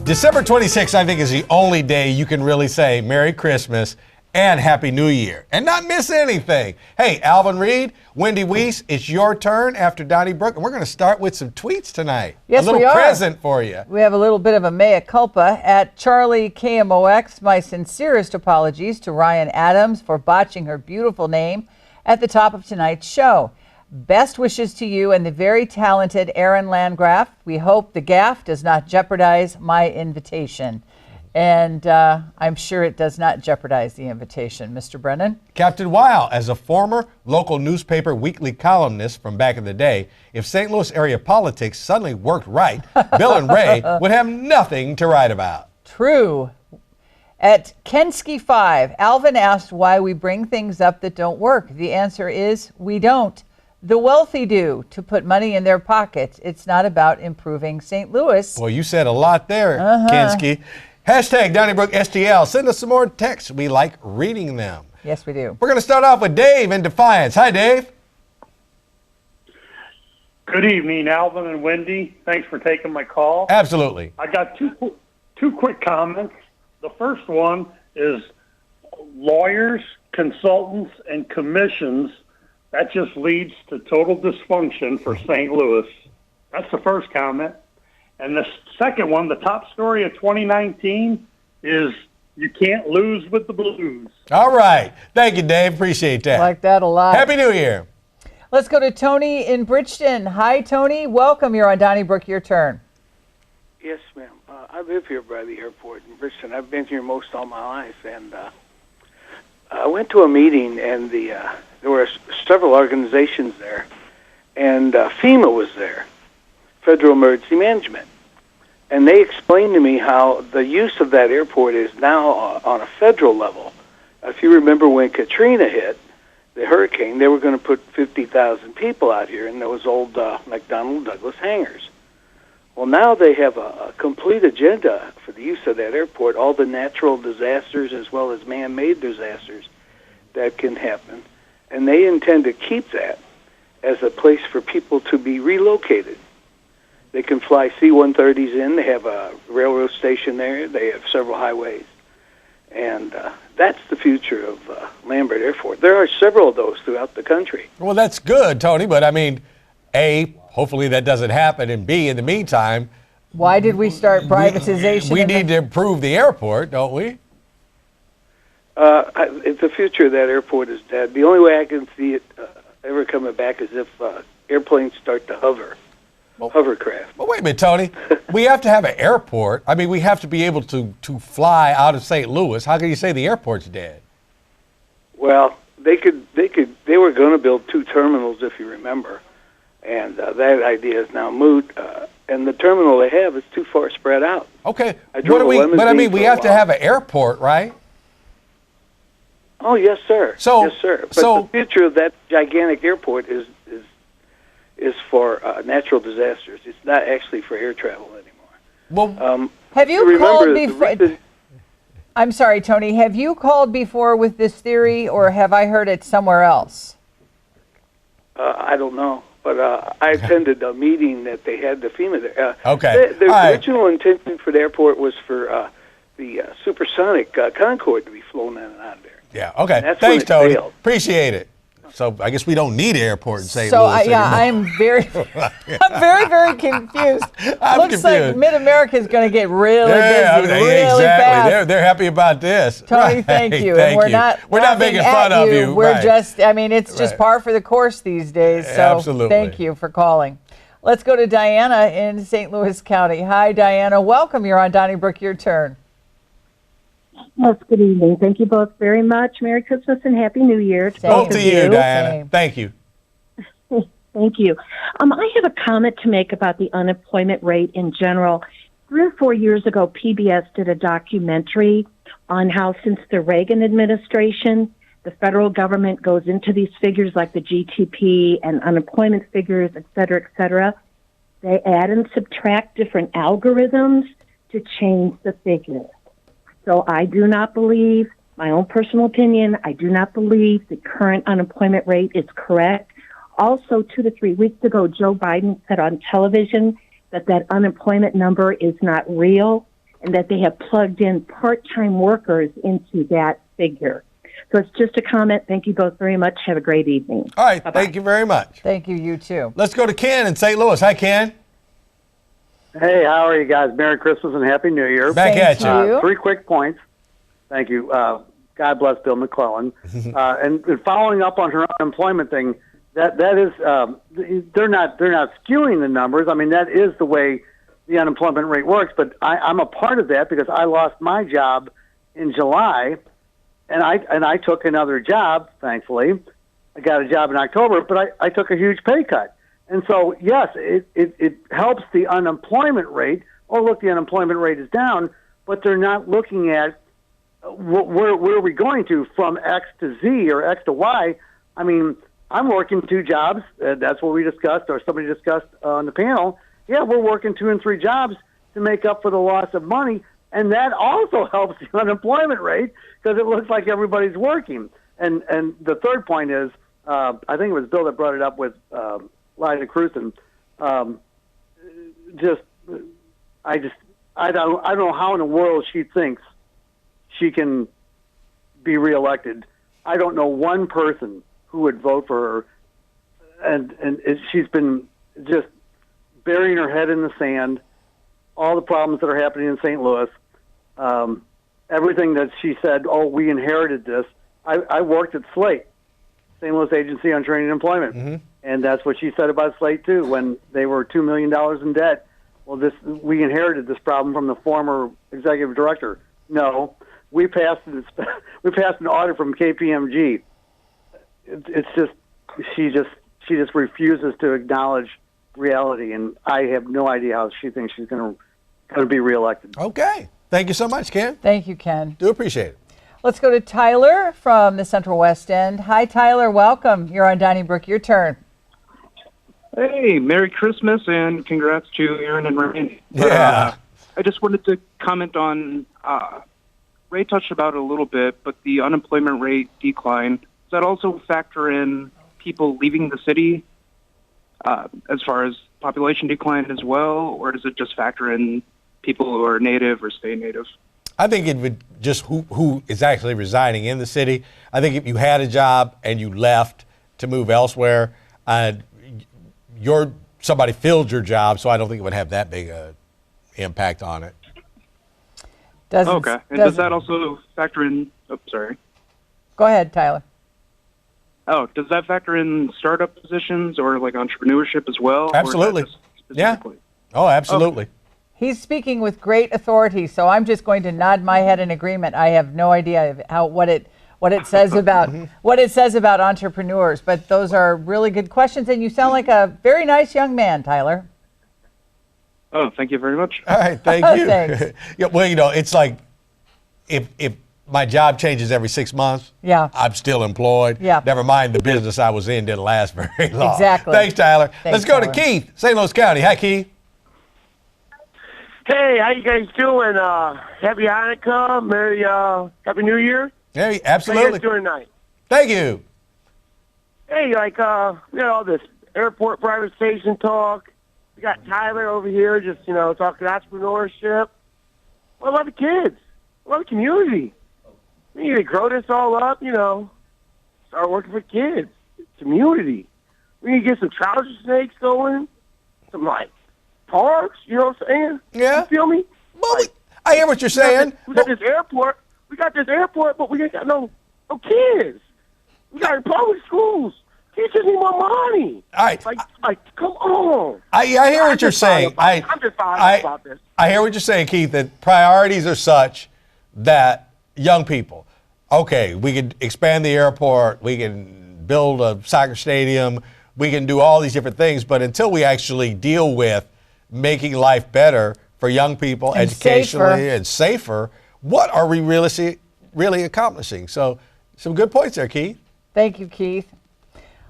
December 26th, I think, is the only day you can really say Merry Christmas and Happy New Year and not miss anything. Hey, Alvin, Reid, Wendy, Wiese, it's your turn after Donnybrook, and we're going to start with some tweets tonight. Yes, a little present for you. We have a little bit of a mea culpa. At Charlie KMOX, my sincerest apologies to Ryan Adams for botching her beautiful name at the top of tonight's show. Best wishes to you and the very talented Aaron Landgraf. We hope the gaffe does not jeopardize my invitation. And I'm sure it does not jeopardize the invitation. Mr. Brennan? Captain Weil, as a former local newspaper weekly columnist from back in the day, if St. Louis area politics suddenly worked right, Bill and Ray would have nothing to write about. True. At Kensky 5, Alvin asked why we bring things up that don't work. The answer is we don't. The wealthy do, to put money in their pockets. It's not about improving St. Louis. Well, you said a lot there, Kensky. Hashtag Donnybrook STL. Send us some more texts. We like reading them. Yes, we do. We're going to start off with Dave in Defiance. Hi, Dave. Good evening, Alvin and Wendy. Thanks for taking my call. Absolutely. I got two quick comments. The first one is lawyers, consultants, and commissions. That just leads to total dysfunction for St. Louis. That's the first comment. And the second one, the top story of 2019, is you can't lose with the Blues. All right. Thank you, Dave. Appreciate that. Like that a lot. Happy New Year. Let's go to Tony in Bridgeton. Hi, Tony. Welcome. You're on Donnybrook. Your turn. Yes, ma'am. I live here by the airport in Bridgeton. I've been here most all my life. And I went to a meeting, and there were several organizations there. And FEMA was there, Federal Emergency Management. And they explained to me how the use of that airport is now on a federal level. If you remember when Katrina hit, the hurricane, they were going to put 50,000 people out here in those old McDonnell Douglas hangars. Well, now they have a complete agenda for the use of that airport, all the natural disasters as well as man-made disasters that can happen. And they intend to keep that as a place for people to be relocated. They can fly C-130s in. They have a railroad station there. They have several highways. And that's the future of Lambert Airport. There are several of those throughout the country. Well, that's good, Tony. But, I mean, A, hopefully that doesn't happen. And B, in the meantime, why did we start privatization? We need to improve the airport, don't we? The future of that airport is dead. The only way I can see it ever coming back is if airplanes start to hovercraft. Well, wait a minute, Tony. We have to have an airport. I mean, we have to be able to fly out of St. Louis. How can you say the airport's dead? Well, they were going to build two terminals, if you remember, and that idea is now moot. And the terminal they have is too far spread out. Okay. We have to have an airport, right? Oh, yes, sir. Yes, sir. But the future of that gigantic airport is for natural disasters. It's not actually for air travel anymore. Well, have you called before? I'm sorry, Tony. Have you called before with this theory, or have I heard it somewhere else? I don't know, but I attended a meeting that they had the FEMA there. Okay. The original intention for the airport was for the supersonic Concorde to be flown in and out of there. Yeah. Okay. Thanks, Tony. Appreciate it. So I guess we don't need an airport in St. Louis anymore. I'm very confused. Looks like Mid-America is going to get really busy really fast. They're happy about this. Tony, thank you. Thank and we're not making fun of you. We're just, it's just par for the course these days. So absolutely. Thank you for calling. Let's go to Diana in St. Louis County. Hi, Diana. Welcome. You're on Donnybrook. Your turn. Yes, good evening. Thank you both very much. Merry Christmas and Happy New Year. Both to you, Diana. Same. Thank you. Thank you. I have a comment to make about the unemployment rate in general. 3 or 4 years ago, PBS did a documentary on how since the Reagan administration, the federal government goes into these figures like the GDP and unemployment figures, et cetera, they add and subtract different algorithms to change the figures. So I do not believe, my own personal opinion, I do not believe the current unemployment rate is correct. Also, 2 to 3 weeks ago, Joe Biden said on television that unemployment number is not real. and that they have plugged in part-time workers into that figure. So it's just a comment. Thank you both very much. Have a great evening. All right. Bye-bye. Thank you very much. Thank you, you too. Let's go to Ken in St. Louis. Hi, Ken. Hey, how are you guys? Merry Christmas and Happy New Year. Back Same at to you. you. 3 quick points. Thank you. God bless Bill McClellan. And following up on her unemployment thing, that is they're not skewing the numbers. I mean, that is the way the unemployment rate works. But I'm a part of that because I lost my job in July, and I took another job. Thankfully, I got a job in October, but I took a huge pay cut. And so, yes, it helps the unemployment rate. Oh, look, the unemployment rate is down, but they're not looking at where are we going to from X to Z or X to Y. I mean, I'm working 2 jobs. That's what we discussed, or somebody discussed on the panel. Yeah, we're working 2 and 3 jobs to make up for the loss of money, and that also helps the unemployment rate because it looks like everybody's working. And the third point is, I think it was Bill that brought it up with Liza Cruzen. I don't know how in the world she thinks she can be reelected. I don't know one person who would vote for her, and she's been just burying her head in the sand. All the problems that are happening in St. Louis, everything that she said. Oh, we inherited this. I worked at Slate, St. Louis Agency on Training and Employment. And that's what she said about Slate, too, when they were $2 million in debt. Well, we inherited this problem from the former executive director. No, we passed an audit from KPMG. It's just she just refuses to acknowledge reality, and I have no idea how she thinks she's going to be reelected. Okay. Thank you so much, Ken. Thank you, Ken. Do appreciate it. Let's go to Tyler from the Central West End. Hi, Tyler. Welcome. You're on Donnybrook. Your turn. Hey, Merry Christmas and congrats to Aaron and Randy. Yeah. I just wanted to comment on, Ray touched about it a little bit, but the unemployment rate decline, does that also factor in people leaving the city as far as population decline as well, or does it just factor in people who are native or stay native? I think it would just who is actually residing in the city. I think if you had a job and you left to move elsewhere, somebody filled your job, so I don't think it would have that big a impact on it. Okay. And does that also factor in? Oh, sorry. Go ahead, Tyler. Oh, does that factor in startup positions or like entrepreneurship as well? Absolutely. Or is that just Yeah. specifically? Oh, absolutely. Okay. He's speaking with great authority, so I'm just going to nod my head in agreement. I have no idea what it says about entrepreneurs, but those are really good questions, and you sound like a very nice young man, Tyler. Oh, thank you very much. All right, thank you. Thanks. Yeah, well, it's like if my job changes every 6 months, Yeah. I'm still employed. Yeah. Never mind the business I was in didn't last very long. Exactly. Thanks, Tyler. Thanks, Let's go Tyler. to Keith, St. Louis County. Hi, Keith. Hey, how you guys doing? Happy Hanukkah, Merry Happy New Year. Hey, How you absolutely. guys doing tonight? Thank you. Hey, we got all this airport privatization talk. We got Tyler over here just, talking entrepreneurship. Well, I love the kids. I love the community. We need to grow this all up, start working for kids, community. We need to get some trouser snakes going, some, parks, you know what I'm saying? Yeah. You feel me? Well, I hear what you're saying. We got this airport. But we ain't got no kids. We got public schools. Teachers need more money. All right. Come on. I hear what you're saying. I'm just fired about this. I hear what you're saying, Keith, that priorities are such that young people, okay, we can expand the airport, we can build a soccer stadium, we can do all these different things, but until we actually deal with making life better for young people, And educationally and safer, what are we really accomplishing? So some good points there, Keith. Thank you, Keith.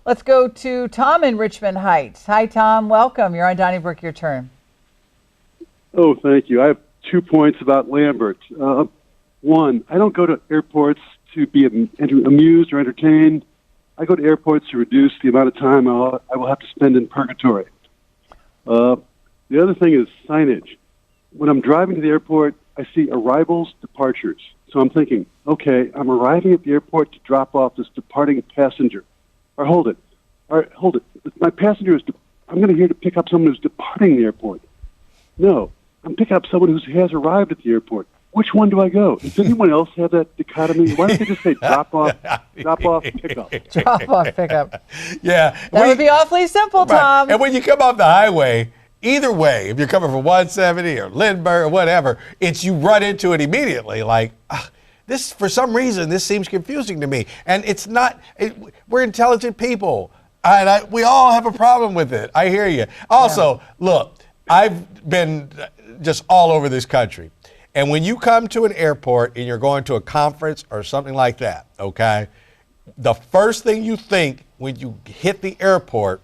Let's go to Tom in Richmond Heights. Hi, Tom. Welcome. You're on Donnybrook. Your turn. Oh, thank you. I have 2 points about Lambert. One, I don't go to airports to be amused or entertained. I go to airports to reduce the amount of time I will have to spend in purgatory. The other thing is signage. When I'm driving to the airport, I see arrivals, departures. So I'm thinking, okay, I'm arriving at the airport to drop off this departing passenger. Or hold it. My passenger is, I'm going to here to pick up someone who's departing the airport. No, I'm picking up someone who has arrived at the airport. Which one do I go? Does anyone else have that dichotomy? Why don't they just say drop off, pick up? Drop off, pick up. Yeah. That would be awfully simple, Tom. Right. And when you come off the highway, either way, if you're coming from 170 or Lindbergh or whatever, you run into it immediately. Like, this, for some reason, this seems confusing to me. And it's not, we're intelligent people. And we all have a problem with it. I hear you. Also, look, I've been just all over this country. And when you come to an airport and you're going to a conference or something like that, okay, the first thing you think when you hit the airport,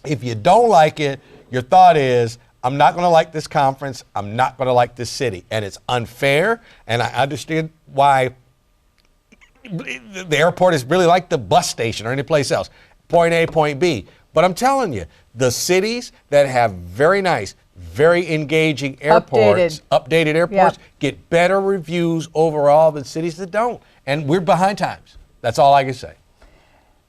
if you don't like it, your thought is, I'm not going to like this conference. I'm not going to like this city. And it's unfair. And I understand why the airport is really like the bus station or any place else. Point A, point B. But I'm telling you, the cities that have very nice, very engaging airports, updated airports, get better reviews overall than cities that don't. And we're behind times. That's all I can say.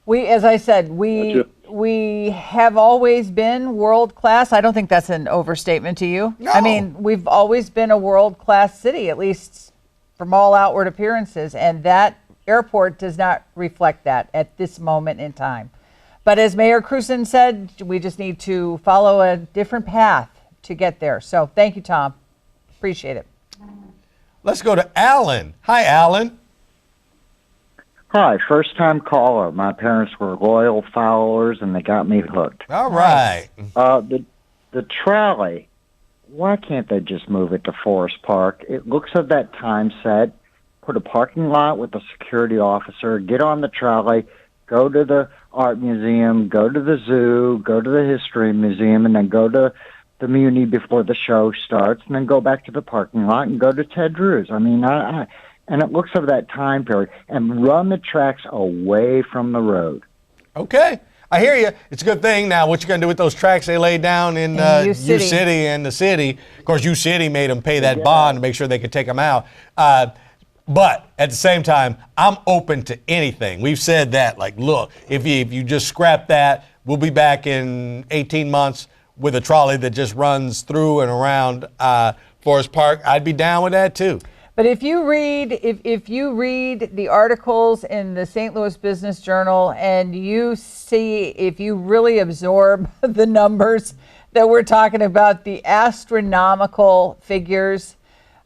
As I said, we have always been world class. I don't think that's an overstatement to you. No. I mean, we've always been a world class city, at least from all outward appearances. And that airport does not reflect that at this moment in time. But as Mayor Cruzen said, we just need to follow a different path to get there. So thank you, Tom. Appreciate it. Let's go to Alan. Hi, Alan. Hi, first-time caller. My parents were loyal followers, and they got me hooked. All right. The trolley, why can't they just move it to Forest Park? It looks at that time set, put a parking lot with a security officer, get on the trolley, go to the art museum, go to the zoo, go to the history museum, and then go to the Muni before the show starts, and then go back to the parking lot and go to Ted Drew's. I mean, and it looks over that time period and run the tracks away from the road. Okay. I hear you. It's a good thing. Now, what you going to do with those tracks they laid down in U City and the city? Of course, U City made them pay that bond to make sure they could take them out. But at the same time, I'm open to anything. We've said that, like, look, if you just scrap that, we'll be back in 18 months with a trolley that just runs through and around Forest Park. I'd be down with that, too. But if you read the articles in the St. Louis Business Journal and you see, if you really absorb the numbers that we're talking about, the astronomical figures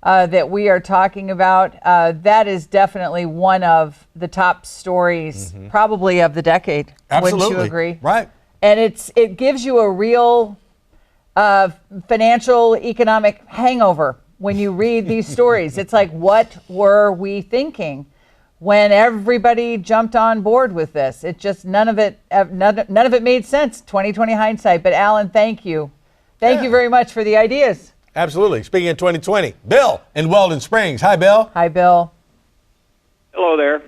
that we are talking about, that is definitely one of the top stories, probably of the decade. Absolutely. Wouldn't you agree? Right. And it gives you a real financial, economic hangover when you read these stories. It's like, what were we thinking when everybody jumped on board with this? It just none of it made sense. 2020 hindsight. But Alan, thank you. Thank you very much for the ideas. Absolutely. Speaking of 2020, Bill in Weldon Springs. Hi, Bill. Hi, Bill. Hello there.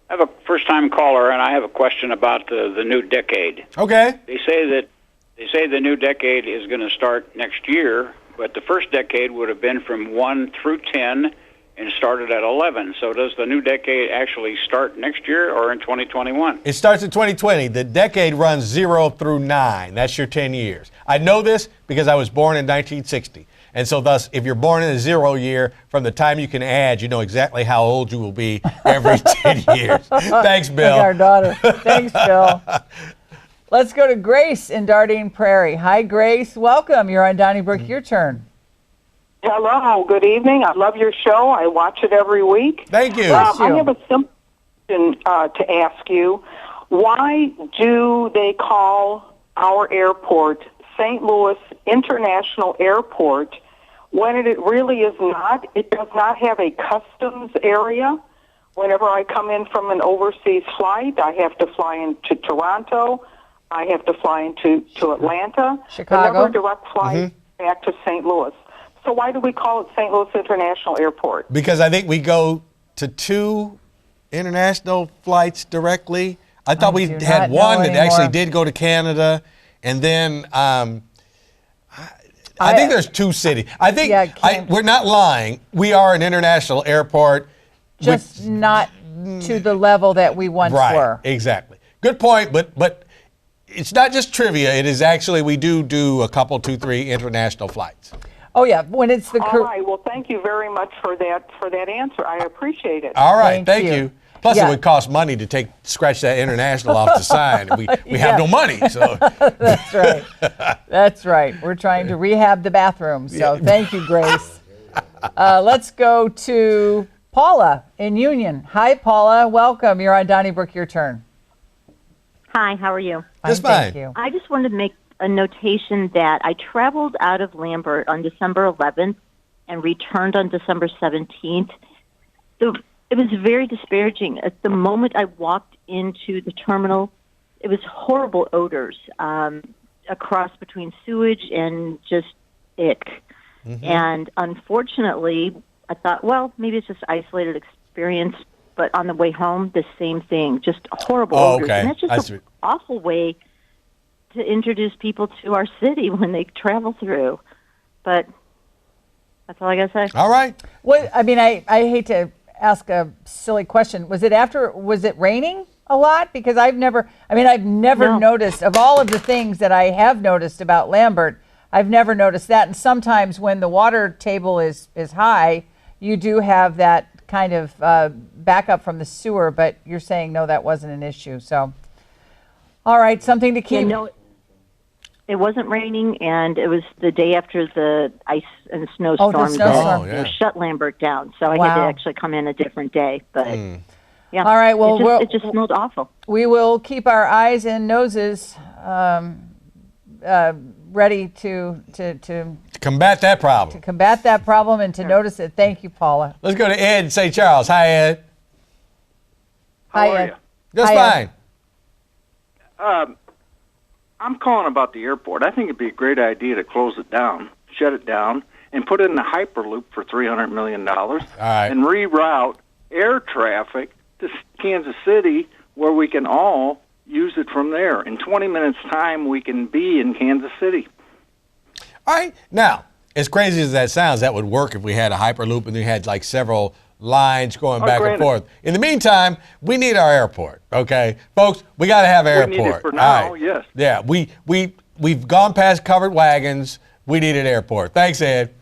I have a first-time caller, and I have a question about the new decade. Okay. They say the new decade is going to start next year, but the first decade would have been from 1 through 10 and started at 11. So does the new decade actually start next year or in 2021? It starts in 2020. The decade runs 0 through 9. That's your 10 years. I know this because I was born in 1960. And so thus, if you're born in a 0 year, from the time you can add, you know exactly how old you will be every 10 years. Thanks, Bill. Like our daughter. Thanks, Bill. Let's go to Grace in Dardenne Prairie. Hi, Grace. Welcome. You're on Donnybrook. Your turn. Hello. Good evening. I love your show. I watch it every week. Thank you. I have a simple question to ask you. Why do they call our airport St. Louis International Airport when it really is not? It does not have a customs area. Whenever I come in from an overseas flight, I have to fly into Toronto. I have to fly into Atlanta. Chicago. Never direct flight back to St. Louis. So why do we call it St. Louis International Airport? Because I think we go to 2 international flights directly. I thought we had one that actually did go to Canada. And then I think there's two cities. I think we're not lying. We are an international airport. Just not to the level that we once were. Exactly. Good point, but it's not just trivia. It is actually, we do a couple, 2, 3 international flights. Oh, yeah. When it's the All right. Well, thank you very much for that answer. I appreciate it. All right. Thank you. Plus, it would cost money to scratch that international off the sign. We have no money. So That's right. That's right. We're trying to rehab the bathroom. So thank you, Grace. Let's go to Paula in Union. Hi, Paula. Welcome. You're on Donnybrook. Your turn. Hi. How are you? Just fine. Thank you. I just wanted to make a notation that I traveled out of Lambert on December 11th and returned on December 17th. It was very disparaging. At the moment I walked into the terminal, it was horrible odors, a cross between sewage and just ick. Mm-hmm. And unfortunately, I thought, well, maybe it's just isolated experience. But on the way home, the same thing, just horrible odors. Okay. And that's just an awful way to introduce people to our city when they travel through. But that's all I got to say. All right. Well, I mean, I hate to ask a silly question. Was it raining a lot? Because I've never noticed, of all of the things that I have noticed about Lambert, I've never noticed that. And sometimes when the water table is high, you do have that kind of backup from the sewer, but you're saying, no, that wasn't an issue. So, all right, something to keep. It wasn't raining, and it was the day after the ice and snowstorm that shut Lambert down. So I had to actually come in a different day. But yeah, all right. Well, it just smelled awful. We will keep our eyes and noses ready to combat that problem. To combat that problem and to notice it. Thank you, Paula. Let's go to Ed in St. Charles. Hi, Ed. How are you? Just fine. I'm calling about the airport. I think it'd be a great idea to close it down, shut it down, and put it in a Hyperloop for $300 million. All right. And reroute air traffic to Kansas City where we can all use it from there. In 20 minutes' time, we can be in Kansas City. All right. Now, as crazy as that sounds, that would work if we had a Hyperloop and we had like several lines going back and forth. In the meantime, we need our airport, okay? Folks, we got to have an airport. We need it for now, yes. Yeah, we've gone past covered wagons. We need an airport. Thanks, Ed.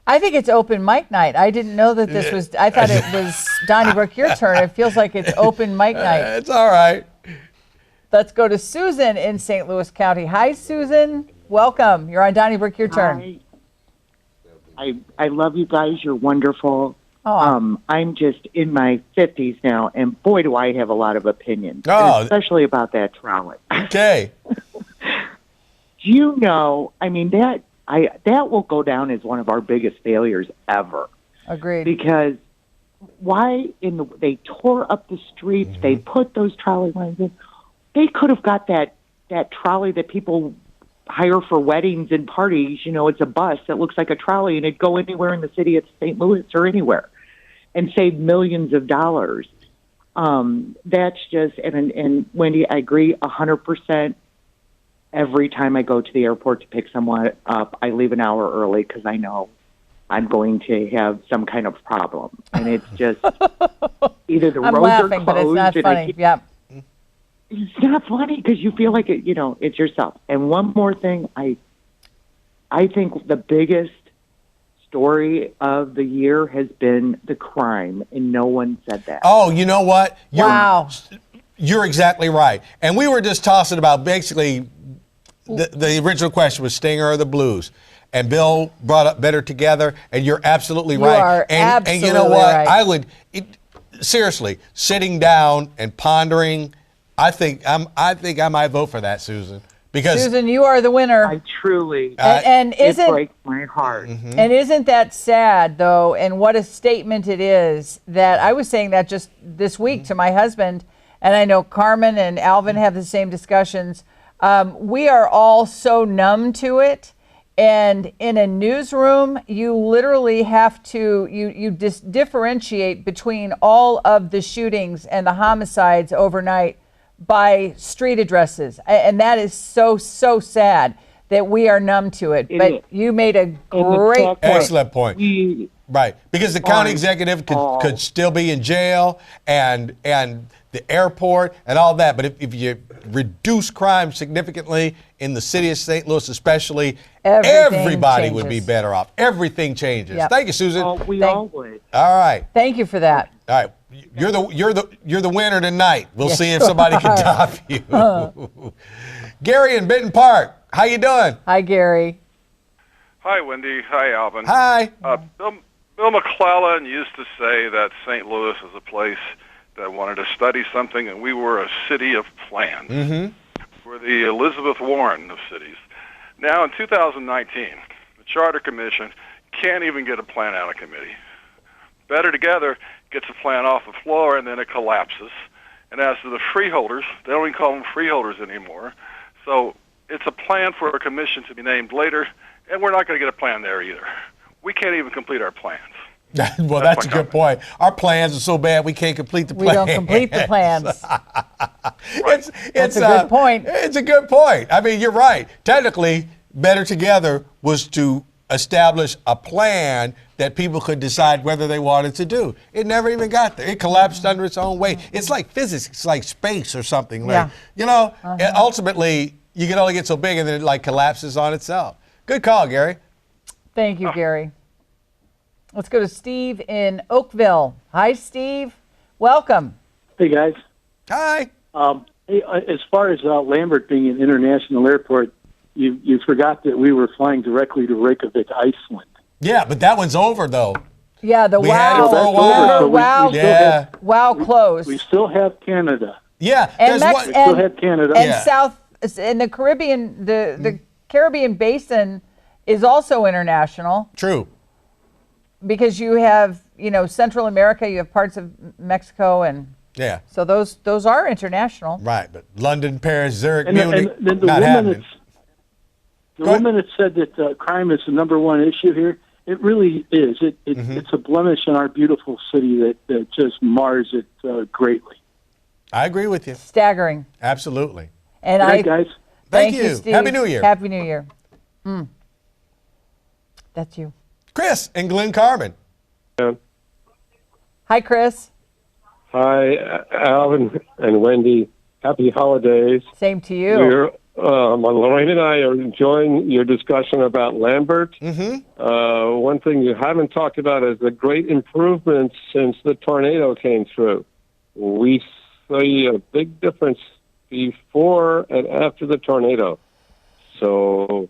I think it's open mic night. I didn't know that this was, I thought it was Donnybrook, your turn. It feels like it's open mic night. It's all right. Let's go to Susan in St. Louis County. Hi, Susan. Welcome. You're on Donnybrook, your turn. Hi. I love you guys. You're wonderful. Oh. I'm just in my 50s now, and boy, do I have a lot of opinions, especially about that trolley. Okay. Do you know, I mean, that will go down as one of our biggest failures ever. Agreed. Because they tore up the streets, they put those trolley lines in. They could have got that trolley that people hire for weddings and parties. You know, it's a bus that looks like a trolley, and it'd go anywhere in the city of St. Louis or anywhere and save millions of dollars. That's just, and Wendy, I agree 100%. Every time I go to the airport to pick someone up, I leave an hour early because I know I'm going to have some kind of problem. And it's just either the roads are closed. But it's not funny. Yep. It's not funny because you feel like it, it's yourself. And one more thing, I think the biggest story of the year has been the crime, and no one said that. Oh, you know what? Wow. You're exactly right. And we were just tossing about basically the original question was Stinger or the Blues. And Bill brought up Better Together, and you're absolutely right. You are and you know what? Right. Seriously, sitting down and pondering, I think I might vote for that, Susan. Because Susan, you are the winner. I truly, it breaks my heart. Mm-hmm. And isn't that sad, though? And what a statement it is that I was saying that just this week to my husband, and I know Carmen and Alvin have the same discussions. We are all so numb to it. And in a newsroom, you literally have to, you differentiate between all of the shootings and the homicides overnight by street addresses. And that is so, so sad that we are numb to it. It But is. you made a great point. Excellent point. Right, because the county executive could still be in jail and the airport and all that. But if you reduce crime significantly in the city of St. Louis especially, everybody would be better off. Everything changes. Yep. Thank you, Susan. Oh, we all would. All right. Thank you for that. All right. You're the winner tonight. We'll see if somebody can top you. Gary in Benton Park, how you doing? Hi, Gary. Hi, Wendy. Hi, Alvin. Hi. Bill McClellan used to say that St. Louis is a place that wanted to study something, and we were a city of plans. We're the Elizabeth Warren of cities. Now, in 2019, the Charter Commission can't even get a plan out of committee. Better Together gets a plan off the floor, and then it collapses. And as to the freeholders, they don't even call them freeholders anymore. So it's a plan for a commission to be named later, and we're not going to get a plan there either. We can't even complete our plans. Well, that's a good point. Our plans are so bad we can't complete the plans. We don't complete the plans. It's a good point. It's a good point. I mean, you're right. Technically, Better Together was to establish a plan that people could decide whether they wanted to do. It never even got there. It collapsed under its own weight. It's like physics. It's like space or something. Like, ultimately, you can only get so big and then it like collapses on itself. Good call, Gary. Thank you, Gary. Let's go to Steve in Oakville. Hi, Steve. Welcome. Hey, guys. Hi. Hey, as far as Lambert being an international airport, you forgot that we were flying directly to Reykjavik, Iceland. Yeah, but that one's over, though. Yeah, the we had it for a while. Wow, close. We still have Canada. Yeah, and we still have Canada. And South in the Caribbean, the Caribbean basin is also international. True. Because you have, Central America, you have parts of Mexico, and so those are international. Right, but London, Paris, Zurich, And Munich, the not happening. woman that said that crime is the number one issue here, it really is. It's a blemish in our beautiful city that just mars it greatly. I agree with you. Staggering. Absolutely. And Good night, guys. Thank you. Steve. Happy New Year. Happy New Year. That's you. Chris in Glen Carbon. Hi, Chris. Hi, Alvin and Wendy. Happy holidays. Same to you. Lorraine and I are enjoying your discussion about Lambert. One thing you haven't talked about is the great improvements since the tornado came through. We see a big difference before and after the tornado. So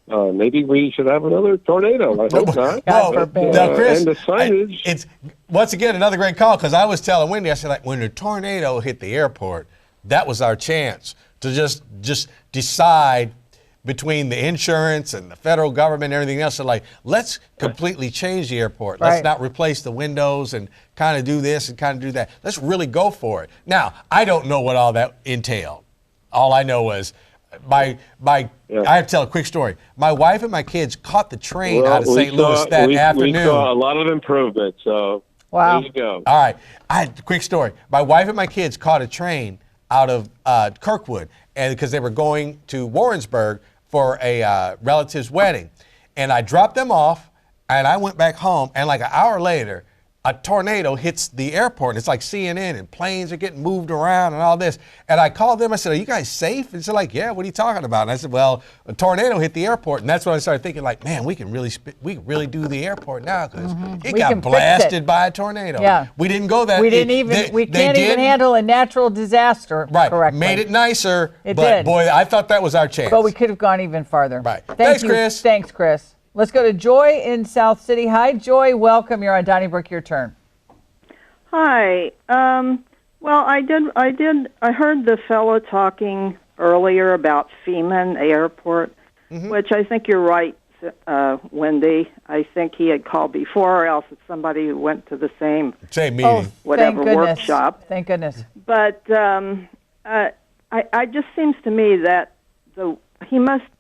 maybe we should have another tornado. I hope not. Now, Chris, and the signage. It's once again another great call because I was telling Wendy, I said, like, when the tornado hit the airport, that was our chance to just decide between the insurance and the federal government and everything else. So like, let's completely change the airport. Let's not replace the windows and kind of do this and kind of do that. Let's really go for it. Now, I don't know what all that entailed. All I know was I have to tell a quick story. My wife and my kids caught the train out of St. Louis that afternoon. We saw a lot of improvement, so there you go. All right. I had a quick story. My wife and my kids caught a train out of Kirkwood, and because they were going to Warrensburg for a relative's wedding. And I dropped them off, and I went back home, and like an hour later, a tornado hits the airport. It's like CNN, and planes are getting moved around and all this. And I called them. I said, "Are you guys safe?" And they're like, "Yeah, what are you talking about?" And I said, "Well, a tornado hit the airport." And that's when I started thinking, like, man, we can really do the airport now because it got blasted by a tornado. Yeah. We didn't go that. We didn't even. We can't even handle a natural disaster correctly. Made it nicer. It but did. Boy, I thought that was our chance. But we could have gone even farther. Right. Thanks, Chris. Thanks, Chris. Let's go to Joy in South City. Hi, Joy. Welcome. You're on Donnybrook. Your turn. Hi. Well, I heard the fellow talking earlier about FEMA and the airport, which I think you're right, Wendy. I think he had called before, or else it's somebody who went to the same meeting, whatever thank goodness. workshop. Thank goodness. But I just seems to me that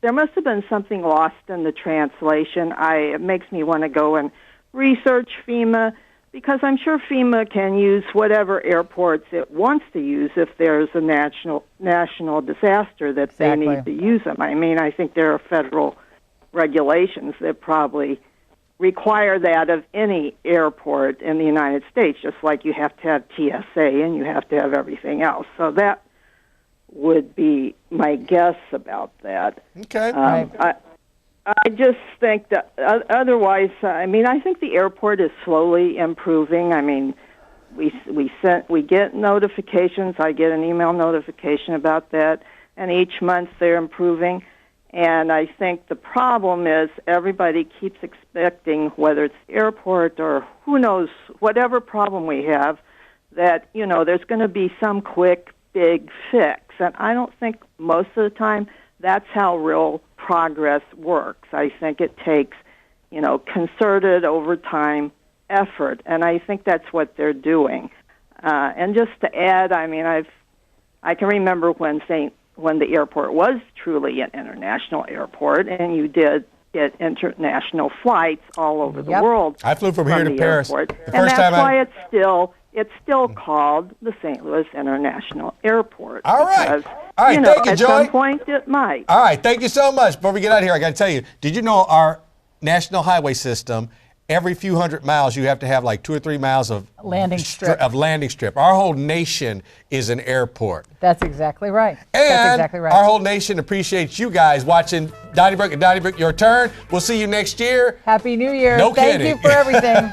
there must have been something lost in the translation. It makes me want to go and research FEMA. because I'm sure FEMA can use whatever airports it wants to use if there's a national disaster that they need to use them. I mean, I think there are federal regulations that probably require that of any airport in the United States, just like you have to have TSA and you have to have everything else. So that would be my guess about that. Okay. I just think that otherwise, I mean, I think the airport is slowly improving. I mean, we get notifications. I get an email notification about that, and each month they're improving. And I think the problem is everybody keeps expecting, whether it's the airport or who knows, whatever problem we have, that, you know, there's going to be some quick, big fix. And I don't think most of the time that's how real progress works. I think it takes, you know, concerted over time effort, and I think that's what they're doing. And just to add, I mean, I can remember when the airport was truly an international airport, and you did get international flights all over the world. I flew from here to Paris. Airport. And that's why it's still called the St. Louis International Airport. All right. All right, you know, thank you, Joy. At some point it might. All right, thank you so much. Before we get out of here, I got to tell you, did you know our national highway system, every few hundred miles, you have to have like 2 or 3 miles of landing strip. Our whole nation is an airport. That's exactly right. And That's exactly right. our whole nation appreciates you guys watching Donnybrook and Donnybrook Your Turn. We'll see you next year. Happy New Year. No Thank kidding. you for everything.